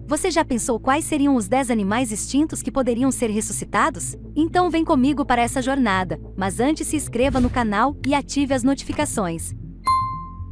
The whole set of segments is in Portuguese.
Você já pensou quais seriam os 10 animais extintos que poderiam ser ressuscitados? Então vem comigo para essa jornada, mas antes se inscreva no canal e ative as notificações.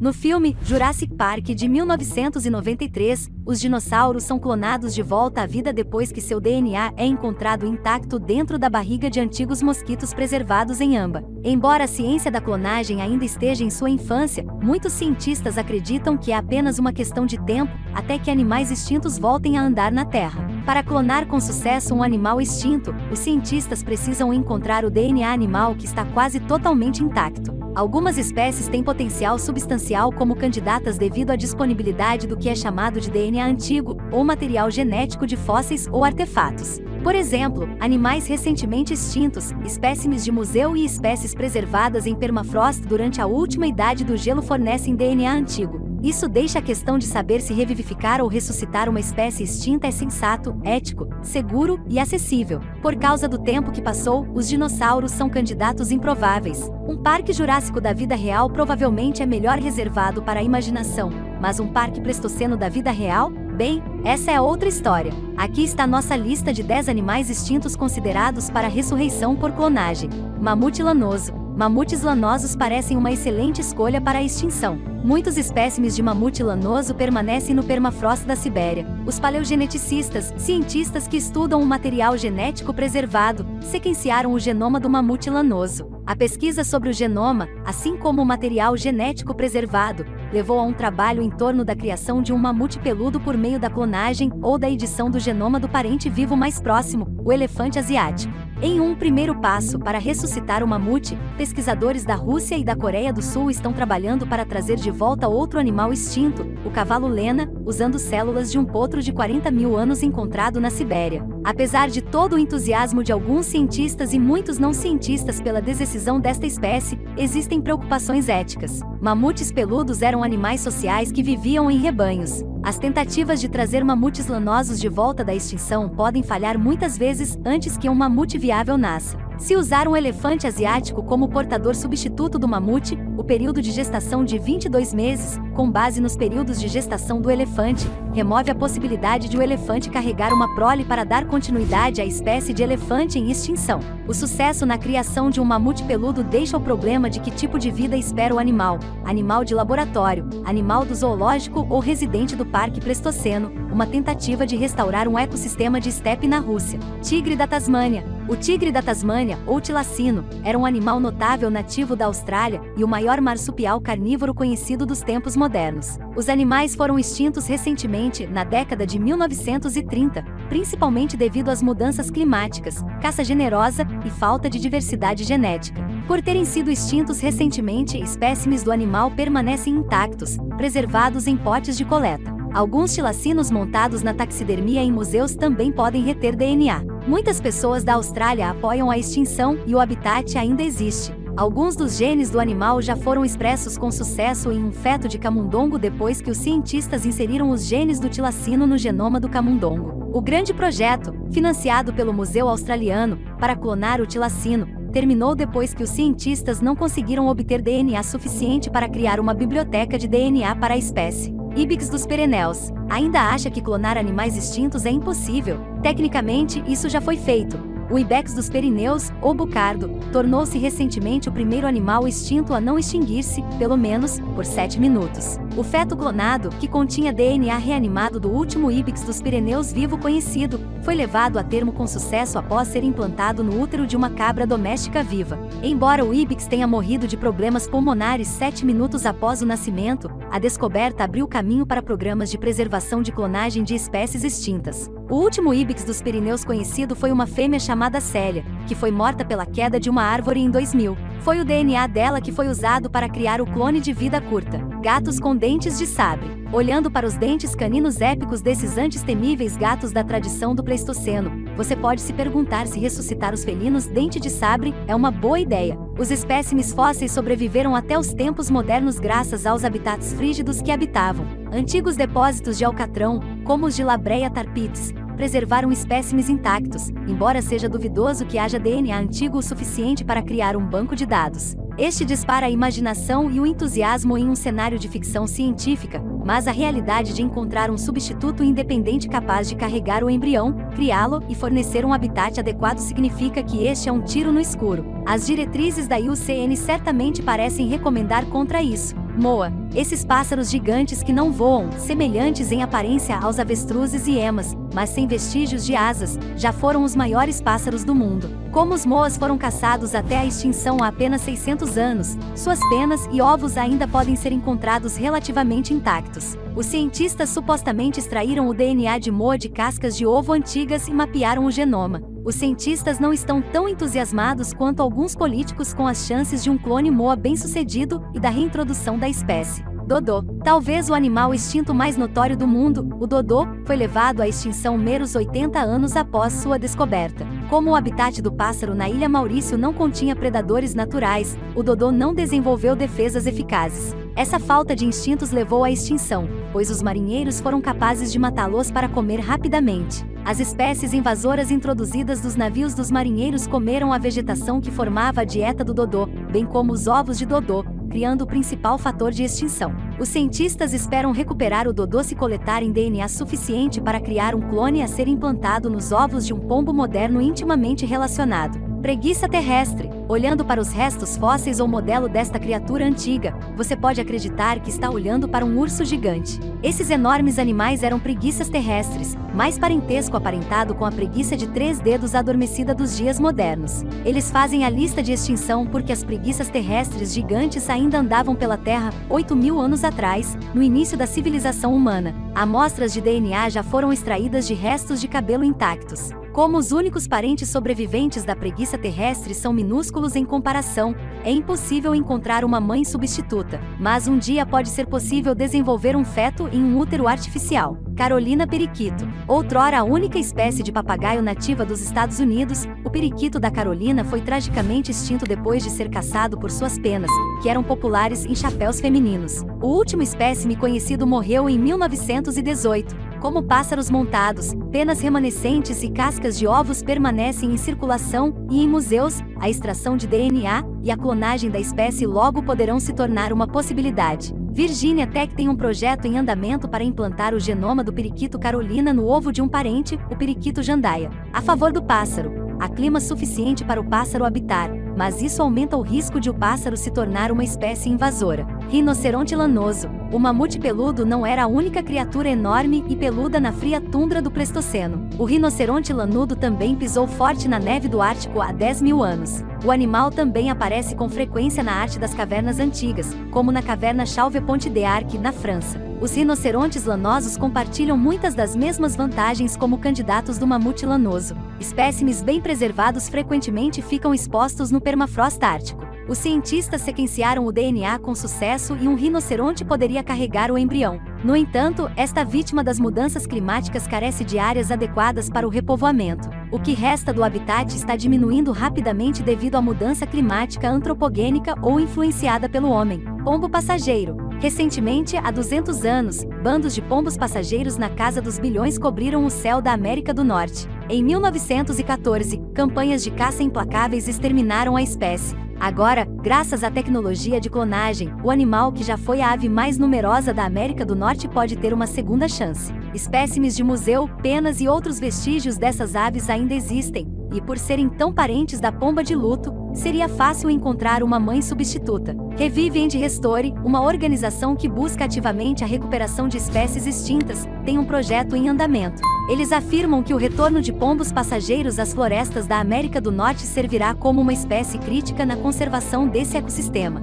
No filme Jurassic Park de 1993, os dinossauros são clonados de volta à vida depois que seu DNA é encontrado intacto dentro da barriga de antigos mosquitos preservados em âmbar. Embora a ciência da clonagem ainda esteja em sua infância, muitos cientistas acreditam que é apenas uma questão de tempo até que animais extintos voltem a andar na Terra. Para clonar com sucesso um animal extinto, os cientistas precisam encontrar o DNA animal que está quase totalmente intacto. Algumas espécies têm potencial substancial como candidatas devido à disponibilidade do que é chamado de DNA antigo, ou material genético de fósseis ou artefatos. Por exemplo, animais recentemente extintos, espécimes de museu e espécies preservadas em permafrost durante a última idade do gelo fornecem DNA antigo. Isso deixa a questão de saber se revivificar ou ressuscitar uma espécie extinta é sensato, ético, seguro e acessível. Por causa do tempo que passou, os dinossauros são candidatos improváveis. Um parque jurássico da vida real provavelmente é melhor reservado para a imaginação, mas um parque pleistoceno da vida real? Bem, essa é outra história. Aqui está nossa lista de 10 animais extintos considerados para ressurreição por clonagem. Mamute lanoso. Mamutes lanosos parecem uma excelente escolha para a extinção. Muitos espécimes de mamute lanoso permanecem no permafrost da Sibéria. Os paleogeneticistas, cientistas que estudam o material genético preservado, sequenciaram o genoma do mamute lanoso. A pesquisa sobre o genoma, assim como o material genético preservado, levou a um trabalho em torno da criação de um mamute peludo por meio da clonagem ou da edição do genoma do parente vivo mais próximo, o elefante asiático. Em um primeiro passo para ressuscitar o mamute, pesquisadores da Rússia e da Coreia do Sul estão trabalhando para trazer de volta outro animal extinto, o cavalo Lena, usando células de um potro de 40 mil anos encontrado na Sibéria. Apesar de todo o entusiasmo de alguns cientistas e muitos não cientistas pela desexcisão desta espécie, existem preocupações éticas. Mamutes peludos eram animais sociais que viviam em rebanhos. As tentativas de trazer mamutes lanosos de volta da extinção podem falhar muitas vezes antes que um mamute viável nasça. Se usar um elefante asiático como portador substituto do mamute, o período de gestação de 22 meses, com base nos períodos de gestação do elefante, remove a possibilidade de o elefante carregar uma prole para dar continuidade à espécie de elefante em extinção. O sucesso na criação de um mamute peludo deixa o problema de que tipo de vida espera o animal: animal de laboratório, animal do zoológico ou residente do parque pleistoceno, uma tentativa de restaurar um ecossistema de estepe na Rússia. Tigre da Tasmânia. O tigre da Tasmânia, ou tilacino, era um animal notável nativo da Austrália e o maior marsupial carnívoro conhecido dos tempos modernos. Os animais foram extintos recentemente, na década de 1930, principalmente devido às mudanças climáticas, caça generosa e falta de diversidade genética. Por terem sido extintos recentemente, espécimes do animal permanecem intactos, preservados em potes de coleta. Alguns tilacinos montados na taxidermia em museus também podem reter DNA. Muitas pessoas da Austrália apoiam a extinção e o habitat ainda existe. Alguns dos genes do animal já foram expressos com sucesso em um feto de camundongo depois que os cientistas inseriram os genes do tilacino no genoma do camundongo. O grande projeto, financiado pelo Museu Australiano, para clonar o tilacino, terminou depois que os cientistas não conseguiram obter DNA suficiente para criar uma biblioteca de DNA para a espécie. Ibex dos Pirineus ainda acha que clonar animais extintos é impossível. Tecnicamente, isso já foi feito. O ibex dos Pirineus, ou bucardo, tornou-se recentemente o primeiro animal extinto a não extinguir-se, pelo menos, por 7 minutos. O feto clonado, que continha DNA reanimado do último ibex dos Pirineus vivo conhecido, foi levado a termo com sucesso após ser implantado no útero de uma cabra doméstica viva. Embora o ibex tenha morrido de problemas pulmonares 7 minutos após o nascimento, a descoberta abriu caminho para programas de preservação de clonagem de espécies extintas. O último ibex dos Pirineus conhecido foi uma fêmea chamada Célia, que foi morta pela queda de uma árvore em 2000. Foi o DNA dela que foi usado para criar o clone de vida curta. Gatos com dentes de sabre. Olhando para os dentes caninos épicos desses antes temíveis gatos da tradição do Pleistoceno, você pode se perguntar se ressuscitar os felinos dente de sabre é uma boa ideia. Os espécimes fósseis sobreviveram até os tempos modernos graças aos habitats frígidos que habitavam. Antigos depósitos de alcatrão, como os de Labreia tarpites, preservaram espécimes intactos, embora seja duvidoso que haja DNA antigo o suficiente para criar um banco de dados. Este dispara a imaginação e o entusiasmo em um cenário de ficção científica, mas a realidade de encontrar um substituto independente capaz de carregar o embrião, criá-lo e fornecer um habitat adequado significa que este é um tiro no escuro. As diretrizes da IUCN certamente parecem recomendar contra isso. Moa, esses pássaros gigantes que não voam, semelhantes em aparência aos avestruzes e emas, mas sem vestígios de asas, já foram os maiores pássaros do mundo. Como os moas foram caçados até a extinção há apenas 600 anos, suas penas e ovos ainda podem ser encontrados relativamente intactos. Os cientistas supostamente extraíram o DNA de moa de cascas de ovo antigas e mapearam o genoma. Os cientistas não estão tão entusiasmados quanto alguns políticos com as chances de um clone moa bem-sucedido e da reintrodução da espécie. Dodô. Talvez o animal extinto mais notório do mundo, o dodô, foi levado à extinção meros 80 anos após sua descoberta. Como o habitat do pássaro na Ilha Maurício não continha predadores naturais, o dodô não desenvolveu defesas eficazes. Essa falta de instintos levou à extinção, pois os marinheiros foram capazes de matá-los para comer rapidamente. As espécies invasoras introduzidas dos navios dos marinheiros comeram a vegetação que formava a dieta do dodô, bem como os ovos de dodô, criando o principal fator de extinção. Os cientistas esperam recuperar o dodô se coletarem DNA suficiente para criar um clone a ser implantado nos ovos de um pombo moderno intimamente relacionado. Preguiça terrestre. Olhando para os restos fósseis ou modelo desta criatura antiga, você pode acreditar que está olhando para um urso gigante. Esses enormes animais eram preguiças terrestres, mais parentesco aparentado com a preguiça de 3 dedos adormecida dos dias modernos. Eles fazem a lista de extinção porque as preguiças terrestres gigantes ainda andavam pela Terra 8.000 anos atrás, no início da civilização humana. Amostras de DNA já foram extraídas de restos de cabelo intactos. Como os únicos parentes sobreviventes da preguiça terrestre são minúsculos em comparação, é impossível encontrar uma mãe substituta, mas um dia pode ser possível desenvolver um feto em um útero artificial. Carolina periquito. Outrora a única espécie de papagaio nativa dos Estados Unidos, o periquito da Carolina foi tragicamente extinto depois de ser caçado por suas penas, que eram populares em chapéus femininos. O último espécime conhecido morreu em 1918. Como pássaros montados, penas remanescentes e cascas de ovos permanecem em circulação e em museus, a extração de DNA e a clonagem da espécie logo poderão se tornar uma possibilidade. Virginia Tech tem um projeto em andamento para implantar o genoma do periquito Carolina no ovo de um parente, o periquito jandaia. A favor do pássaro. Há clima suficiente para o pássaro habitar, mas isso aumenta o risco de o pássaro se tornar uma espécie invasora. Rinoceronte lanoso. O mamute peludo não era a única criatura enorme e peluda na fria tundra do Pleistoceno. O rinoceronte lanudo também pisou forte na neve do Ártico há 10.000 anos. O animal também aparece com frequência na arte das cavernas antigas, como na caverna Chauvet-Ponty-d'Arc, na França. Os rinocerontes lanosos compartilham muitas das mesmas vantagens como candidatos do mamute lanoso. Espécimes bem preservados frequentemente ficam expostos no permafrost ártico. Os cientistas sequenciaram o DNA com sucesso e um rinoceronte poderia carregar o embrião. No entanto, esta vítima das mudanças climáticas carece de áreas adequadas para o repovoamento. O que resta do habitat está diminuindo rapidamente devido à mudança climática antropogênica ou influenciada pelo homem. Pombo passageiro. Recentemente, há 200 anos, bandos de pombos passageiros na casa dos bilhões cobriram o céu da América do Norte. Em 1914, campanhas de caça implacáveis exterminaram a espécie. Agora, graças à tecnologia de clonagem, o animal que já foi a ave mais numerosa da América do Norte pode ter uma segunda chance. Espécimes de museu, penas e outros vestígios dessas aves ainda existem, e por serem tão parentes da pomba de luto, seria fácil encontrar uma mãe substituta. Revive and Restore, uma organização que busca ativamente a recuperação de espécies extintas, tem um projeto em andamento. Eles afirmam que o retorno de pombos passageiros às florestas da América do Norte servirá como uma espécie crítica na conservação desse ecossistema.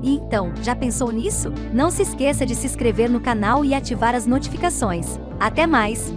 E então, já pensou nisso? Não se esqueça de se inscrever no canal e ativar as notificações. Até mais!